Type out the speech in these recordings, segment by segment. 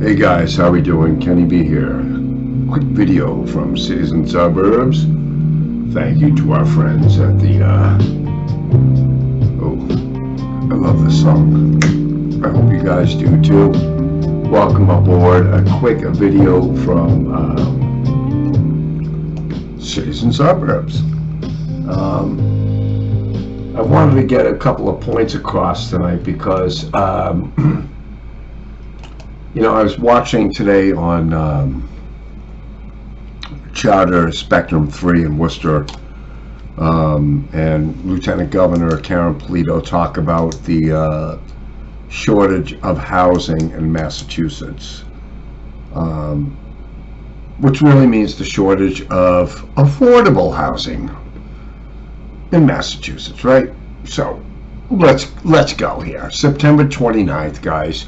Hey guys, how we doing? Kenny B here. Quick video from Cities and Suburbs. Thank you to our friends at the I love this song. I hope you guys do too. Welcome aboard. A quick video from Cities and Suburbs. I wanted to get a couple of points across tonight because I was watching today on Charter Spectrum 3 in Worcester, and Lieutenant Governor Karen Polito talk about the shortage of housing in Massachusetts, which really means the shortage of affordable housing in Massachusetts, right? So let's go here. September 29th, guys.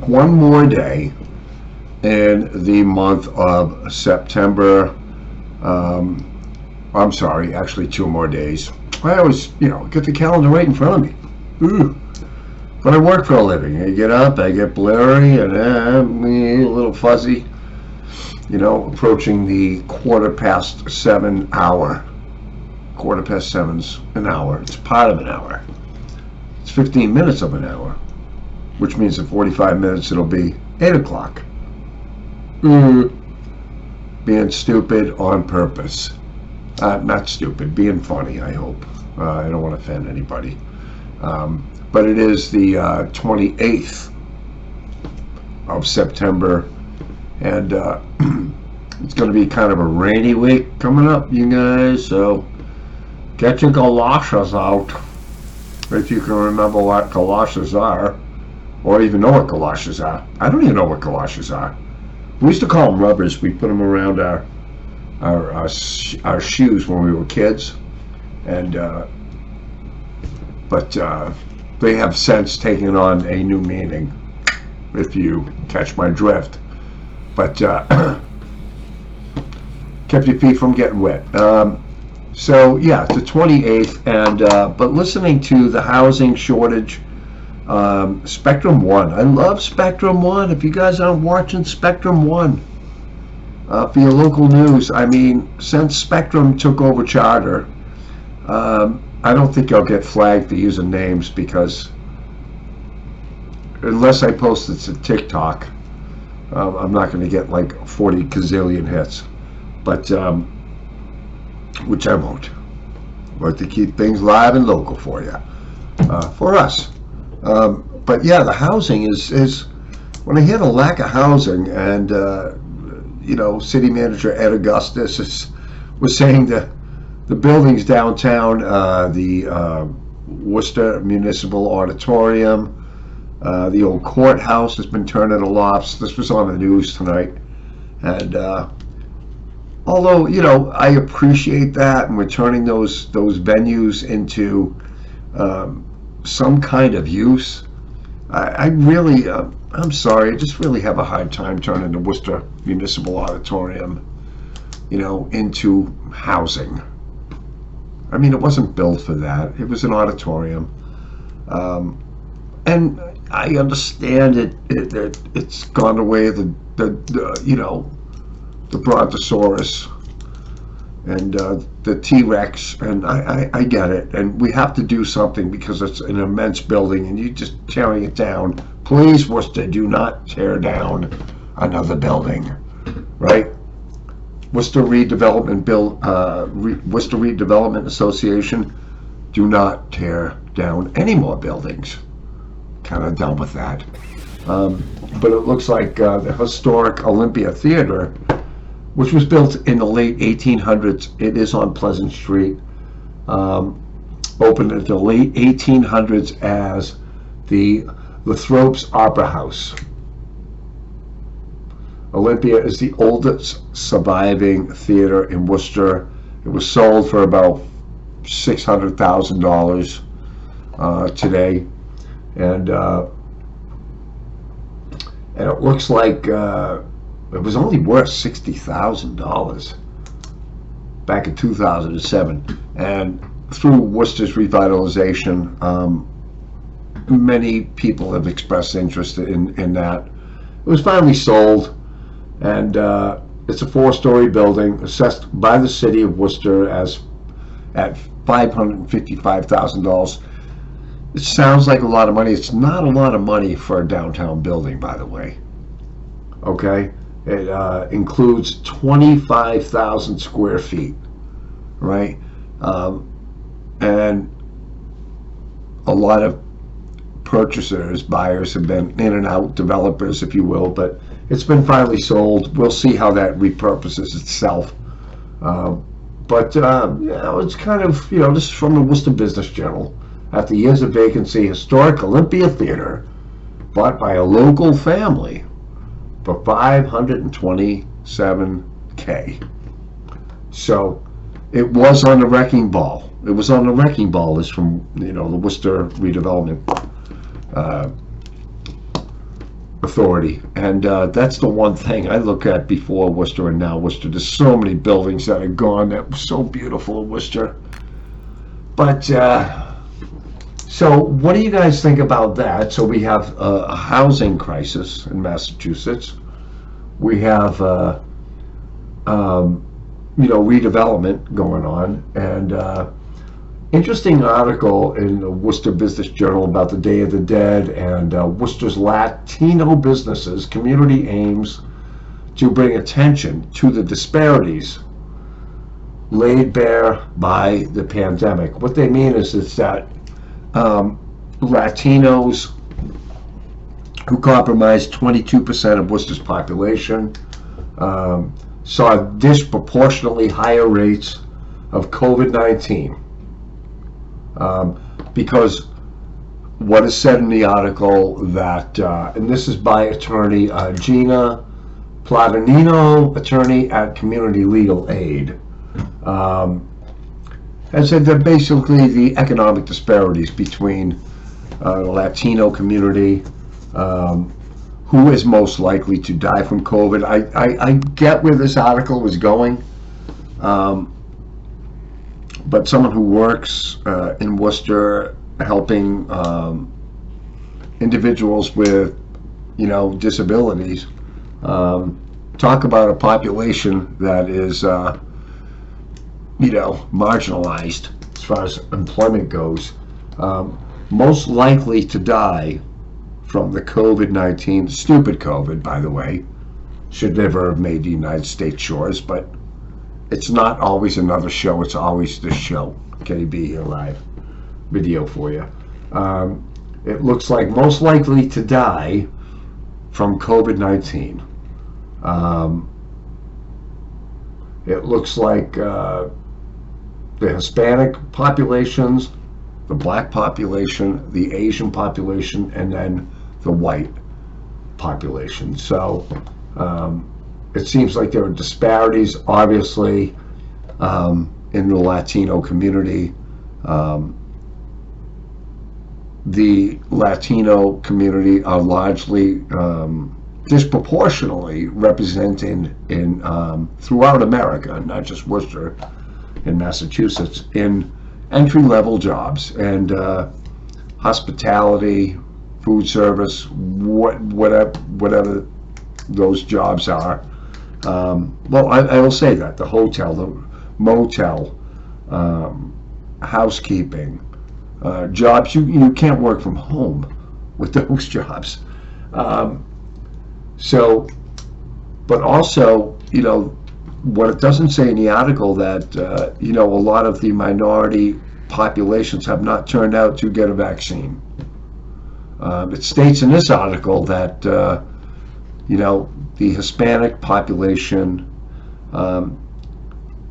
One more day in the month of September. I'm sorry, actually 2 more days. I always, get the calendar right in front of me. Ooh. But I work for a living. I get up, I get blurry, and I'm a little fuzzy. Approaching the 7:15 hour. 7:15's an hour. It's part of an hour. It's 15 minutes of an hour, which means in 45 minutes it'll be 8 o'clock. Being stupid on purpose. Not stupid, being funny, I hope. I don't want to offend anybody. But it is the 28th of September, and it's going to be kind of a rainy week coming up, you guys, so get your galoshes out, if you can remember what galoshes are. Or even know what galoshes are. I don't even know what galoshes are. We used to call them rubbers. We put them around our shoes when we were kids, and but they have since taken on a new meaning, if you catch my drift. But kept your feet from getting wet. So yeah, it's the 28th, and but listening to the housing shortage. Spectrum 1. I love Spectrum 1. If you guys aren't watching Spectrum 1 for your local news, I mean, since Spectrum took over Charter, I don't think I'll get flagged for using names, because unless I post it to TikTok, I'm not going to get like 40 gazillion hits. But which I won't. But to keep things live and local for you, for us. But yeah, the housing is when I hear the lack of housing, and City Manager Ed Augustus was saying that the buildings downtown, the Worcester Municipal Auditorium, the old courthouse has been turned into lofts. This was on the news tonight, and although I appreciate that, and we're turning those venues into some kind of use. I really, I'm sorry, I just really have a hard time turning the Worcester Municipal Auditorium, into housing. I mean, it wasn't built for that. It was an auditorium. And I understand it's gone away, the Brontosaurus and the T-Rex, and I get it, and we have to do something because it's an immense building, and you just tearing it down. Please, Worcester, do not tear down another building, right? Worcester Worcester Redevelopment Association, do not tear down any more buildings. Kind of done with that. But it looks like the historic Olympia Theater, which was built in the late 1800s. It is on Pleasant Street. Opened in the late 1800s as the Lathropes Opera House. Olympia is the oldest surviving theater in Worcester. It was sold for about $600,000 today, and it looks like it was only worth $60,000 back in 2007. And through Worcester's revitalization, many people have expressed interest in that. it was finally sold, and it's a 4-story building assessed by the city of Worcester as at $555,000. It sounds like a lot of money. It's not a lot of money for a downtown building, by the way. Okay, it includes 25,000 square feet, right? And a lot of purchasers, buyers have been in and out, developers, if you will, but it's been finally sold. We'll see how that repurposes itself. But it's kind of, this is from the Worcester Business Journal. After years of vacancy, historic Olympia Theater bought by a local family for $527K. So it was on the wrecking ball. It was on the wrecking ball. Is from the Worcester Redevelopment Authority, and that's the one thing I look at before Worcester and now Worcester. There's so many buildings that are gone that were so beautiful in Worcester. But so what do you guys think about that? So we have a housing crisis in Massachusetts. We have redevelopment going on, and interesting article in the Worcester Business Journal about the Day of the Dead, and Worcester's Latino businesses community aims to bring attention to the disparities laid bare by the pandemic. What they mean is that Latinos, who comprise 22% of Worcester's population, saw disproportionately higher rates of COVID-19. Because what is said in the article that, and this is by attorney Gina Platanino, attorney at Community Legal Aid, has said that basically the economic disparities between the Latino community, who is most likely to die from COVID. I get where this article is going. But someone who works in Worcester helping individuals with, disabilities, talk about a population that is, marginalized as far as employment goes, most likely to die from the COVID-19, stupid COVID, by the way, should never have made the United States shores, but it's not always another show, it's always this show. KB here live video for you. It looks like most likely to die from COVID-19. It looks like the Hispanic populations, the black population, the Asian population, and then the white population. So it seems like there are disparities, obviously, in the Latino community. The Latino community are largely disproportionately represented in throughout America, not just Worcester, in Massachusetts, in entry-level jobs and hospitality, food service, whatever those jobs are. Well, I will say that the hotel, the motel, housekeeping, jobs, you can't work from home with those jobs. So, but also, what it doesn't say in the article that, a lot of the minority populations have not turned out to get a vaccine. It states in this article that, the Hispanic population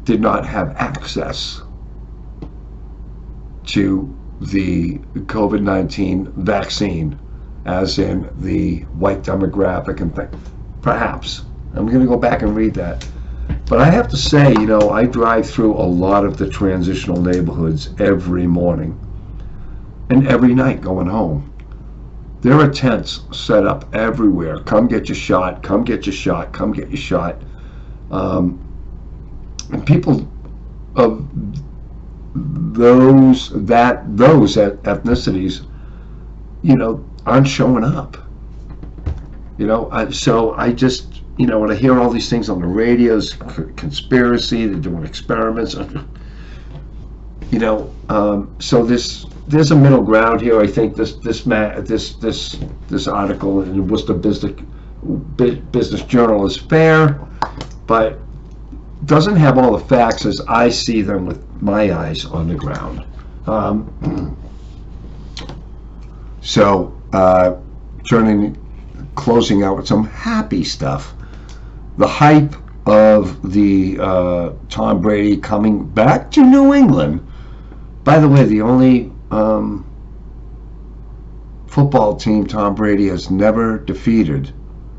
did not have access to the COVID-19 vaccine, as in the white demographic and things. Perhaps. I'm going to go back and read that. But I have to say, I drive through a lot of the transitional neighborhoods every morning and every night going home. There are tents set up everywhere. Come get your shot, come get your shot, come get your shot. And people of those ethnicities, aren't showing up. So I just, when I hear all these things on the radios, conspiracy, they're doing experiments, so there's a middle ground here. I think this article in the Worcester Business Journal is fair, but doesn't have all the facts as I see them with my eyes on the ground. Closing out with some happy stuff. The hype of the Tom Brady coming back to New England. By the way, the only football team Tom Brady has never defeated,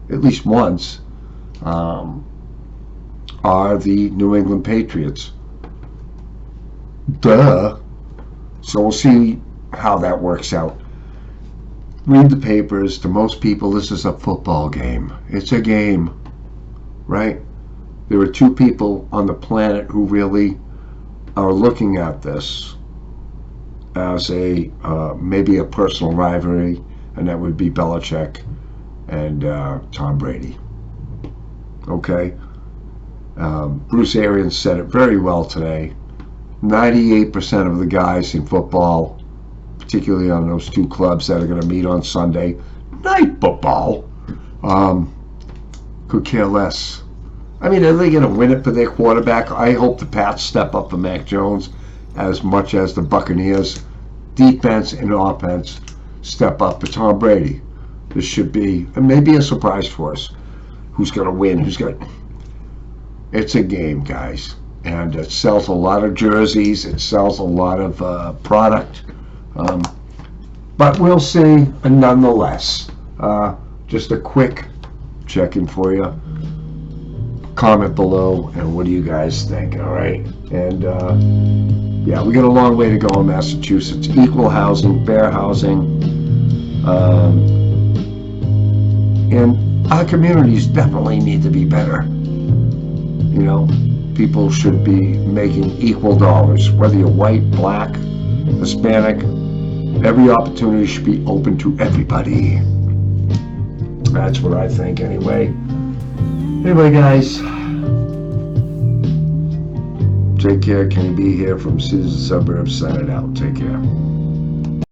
at least once, are the New England Patriots. Duh. So we'll see how that works out. Read the papers. To most people, this is a football game. It's a game, right? There are two people on the planet who really are looking at this as maybe a personal rivalry, and that would be Belichick and Tom Brady. Okay? Bruce Arians said it very well today. 98% of the guys in football, particularly on those two clubs that are going to meet on Sunday night football, could care less. I mean, are they going to win it for their quarterback? I hope the Pats step up for Mac Jones as much as the Buccaneers, defense and offense, step up for Tom Brady. This should be maybe a surprise for us. Who's going to win? It's a game, guys. And it sells a lot of jerseys. It sells a lot of product. But we'll see nonetheless. Just a quick check-in for you. Comment below, and what do you guys think? All right. And yeah, we got a long way to go in Massachusetts. Equal housing, fair housing, and our communities definitely need to be better. People should be making equal dollars, whether you're white, black, Hispanic. Every opportunity should be open to everybody. That's what I think, anyway. Anyway, guys, take care. Kenny B here from Citizen Suburbs. Signing out. Take care.